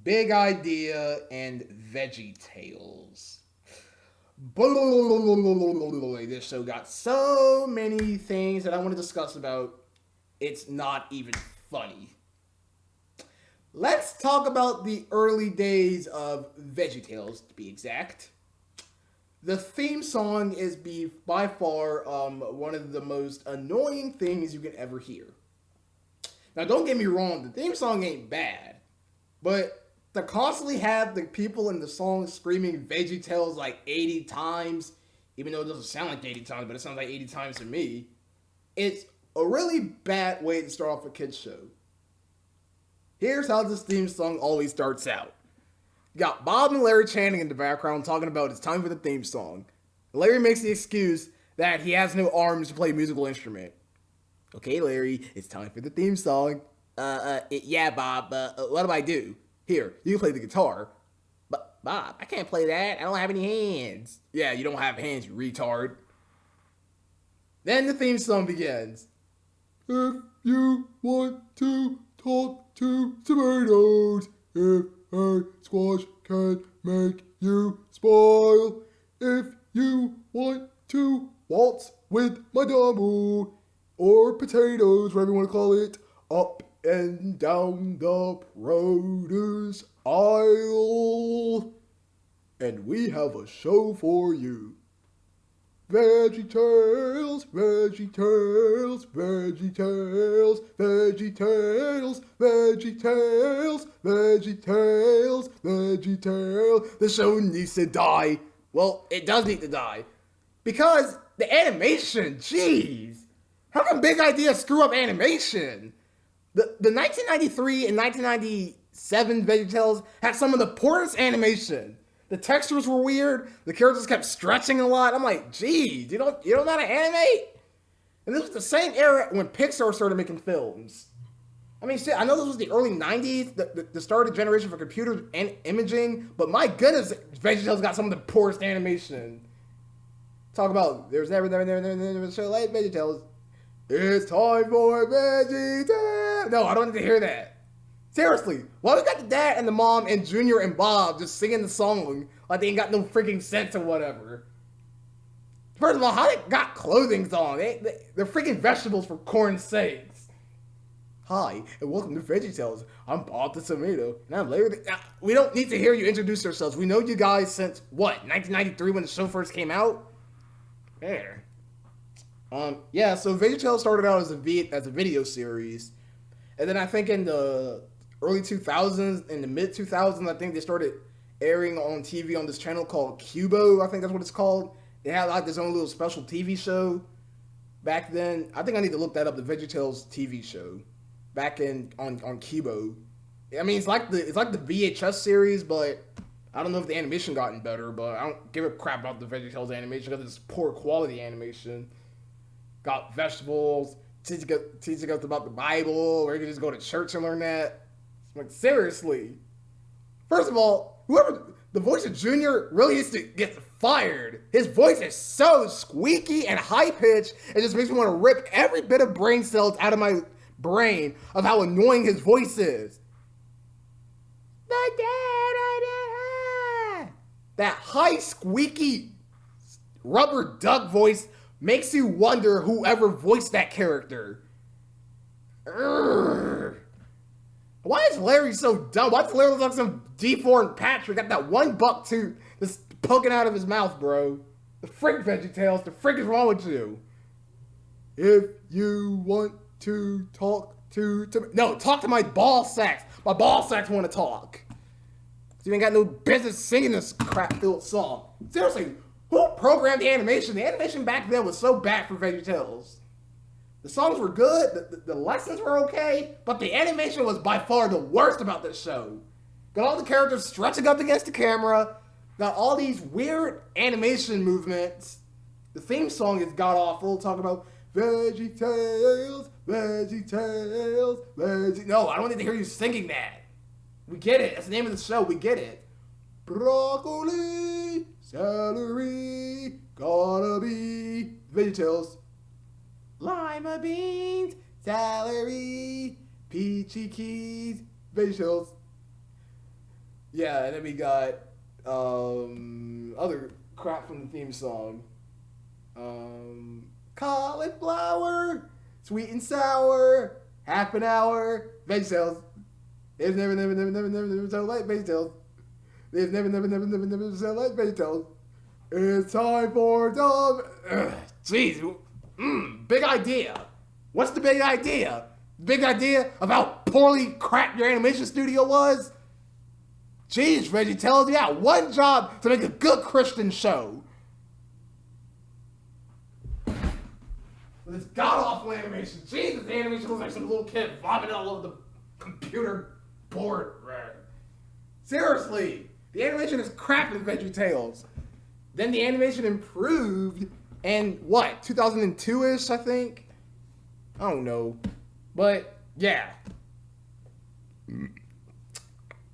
Big Idea and VeggieTales. This show got so many things that I want to discuss about. It's not even funny. Let's talk about the early days of VeggieTales, to be exact. The theme song is by far one of the most annoying things you can ever hear. Now, don't get me wrong, the theme song ain't bad, but to constantly have the people in the song screaming VeggieTales like 80 times, even though it doesn't sound like 80 times, but it sounds like 80 times to me, it's a really bad way to start off a kid's show. Here's how this theme song always starts out. You got Bob and Larry chanting in the background talking about it's time for the theme song. Larry makes the excuse that he has no arms to play a musical instrument. Okay, Larry, it's time for the theme song. Yeah, Bob, what do I do? Here, you can play the guitar. But, Bob, I can't play that. I don't have any hands. Yeah, you don't have hands, you retard. Then the theme song begins. If you want to talk to tomatoes, if a squash can make you spoil, if you want to waltz with my dumbo, or potatoes, whatever you want to call it, up and down the produce aisle. And we have a show for you. VeggieTales, VeggieTales, VeggieTales, VeggieTales, VeggieTales, VeggieTales, VeggieTales. The show needs to die. Well, it does need to die. Because the animation, jeez. How can Big Idea screw up animation? The 1993 and 1997 VeggieTales had some of the poorest animation. The textures were weird. The characters kept stretching a lot. I'm like, geez, you don't know how to animate? And this was the same era when Pixar started making films. I mean, shit, I know this was the early 90s, the start of the generation for computer and imaging, but my goodness, VeggieTales got some of the poorest animation. Talk about, there's never a show like VeggieTales. It's time for VeggieTales. No, I don't need to hear that. Seriously, why we got the dad and the mom and Junior and Bob just singing the song like they ain't got no freaking sense or whatever? First of all, how they got clothing on? They're freaking vegetables for corn's sakes. Hi, and welcome to VeggieTales. I'm Bob the Tomato, and I'm Larry. We don't need to hear you introduce yourselves. We know you guys since, what, 1993 when the show first came out? There. Yeah, so VeggieTales started out as a video series, and then I think in the early 2000s, in the mid 2000s, I think they started airing on TV on this channel called Cubo. I think that's what it's called. They had like this own little special TV show back then. I think I need to look that up. The VeggieTales TV show back on Cubo. I mean, it's like the VHS series, but I don't know if the animation gotten better. But I don't give a crap about the VeggieTales animation because it's poor quality animation. Got vegetables, teaching us about the Bible, or you can just go to church and learn that. Like, seriously. First of all, the voice of Junior really needs to get fired. His voice is so squeaky and high-pitched, it just makes me want to rip every bit of brain cells out of my brain of how annoying his voice is. That high, squeaky, rubber duck voice makes you wonder whoever voiced that character. Urgh. Why is Larry so dumb? Why does Larry look like some deformed Patrick? Got that one buck tooth that's poking out of his mouth, bro. The frick, VeggieTales. The frick is wrong with you? If you want to talk to no, talk to my ball sacks. My ball sacks want to talk. You ain't got no business singing this crap-filled song. Seriously, who programmed the animation? The animation back then was so bad for VeggieTales. The songs were good, the lessons were okay, but the animation was by far the worst about this show. Got all the characters stretching up against the camera, got all these weird animation movements. The theme song is god-awful, talking about VeggieTales, VeggieTales, VeggieTales. No, I don't need to hear you singing that. We get it, that's the name of the show, we get it. Broccoli, celery, gotta be VeggieTales. Lima beans, Celery, peachy keys, VeggieTales. Yeah, and then we got other crap from the theme song. Cauliflower, sweet and sour, half an hour, VeggieTales. It's never so late, VeggieTales. It's never so late, VeggieTales. It's time for dumb. Jeez, big idea. What's the big idea? Big idea of how poorly crap your animation studio was? Jeez, VeggieTales, you got one job to make a good Christian show. This god-awful animation. Jesus, the animation looks like some little kid vomiting all over the computer board. Seriously, the animation is crap in VeggieTales. Then the animation improved in, 2002-ish, I think? I don't know. But, yeah.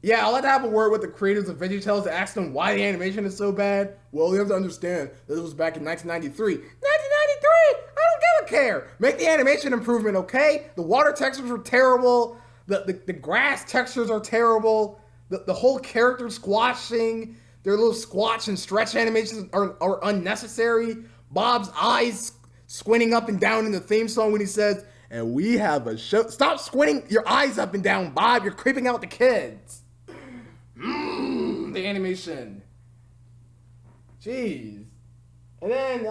Yeah, I'll have to have a word with the creators of VeggieTales to ask them why the animation is so bad. Well, you have to understand that this was back in 1993. 1993? I don't give a care. Make the animation improvement, okay? The water textures were terrible. The grass textures are terrible. The whole character squashing, their little squash and stretch animations are unnecessary. Bob's eyes squinting up and down in the theme song when he says, and we have a show. Stop squinting your eyes up and down, Bob. You're creeping out the kids. The animation. Jeez. And then,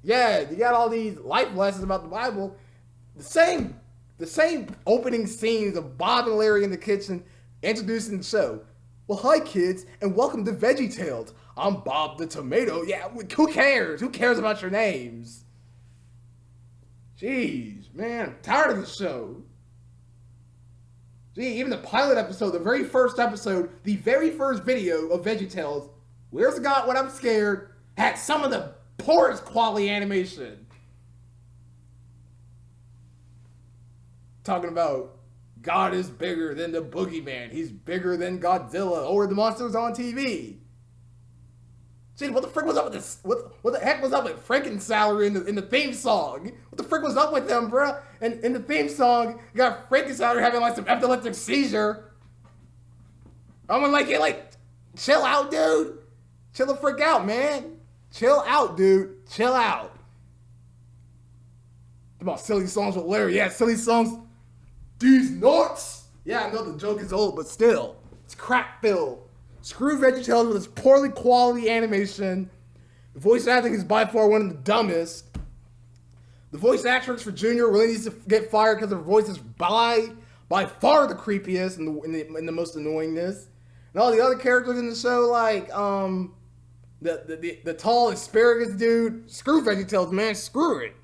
yeah, you got all these life lessons about the Bible. The same opening scenes of Bob and Larry in the kitchen introducing the show. Well, hi, kids, and welcome to VeggieTales. I'm Bob the Tomato. Yeah, who cares? Who cares about your names? Jeez, man, I'm tired of this show. Gee, even the pilot episode, the very first episode, the very first video of VeggieTales, Where's God When I'm Scared, had some of the poorest quality animation. Talking about God is bigger than the boogeyman. He's bigger than Godzilla or the monsters on TV. Gee, what the frick was up with this? What the heck was up with Franken's salary in the theme song? What the frick was up with them, bruh? And in the theme song, you got Franken's salary having like some epileptic seizure. I'm like, chill out, dude. Chill the frick out, man. Chill out, dude. Chill out. About silly songs with Larry. Yeah, silly songs. These nuts. Yeah, I know the joke is old, but still, it's crap filled. Screw VeggieTales with its poorly quality animation. The voice acting is by far one of the dumbest. The voice actress for Junior really needs to get fired because her voice is by far the creepiest and the most annoyingness. And all the other characters in the show, like the tall asparagus dude. Screw VeggieTales, man. Screw it.